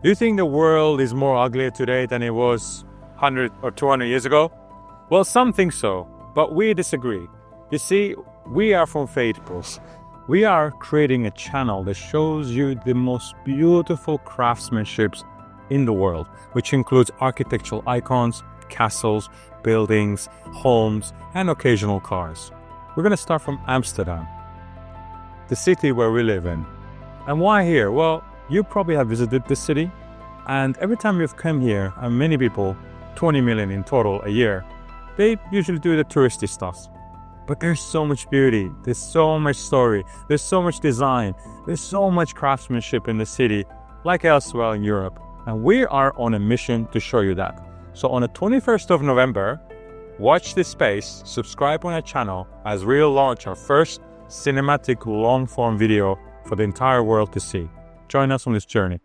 Do you think the world is more ugly today than it was 100 or 200 years ago? Well, some think so, but we disagree. You see, we are from Faithfuls. We are creating a channel that shows you the most beautiful craftsmanships in the world, which includes architectural icons, castles, buildings, homes, and occasional cars. We're going to start from Amsterdam, the city where we live in. And why here? Well, you probably have visited this city, and every time you've come here, and many people, 20 million in total a year, they usually do the touristy stuff. But there's so much beauty, there's so much story, there's so much design, there's so much craftsmanship in the city, like elsewhere in Europe. And we are on a mission to show you that. So on the 21st of November, watch this space, subscribe on our channel as we'll launch our first cinematic long-form video for the entire world to see. Join us on this journey.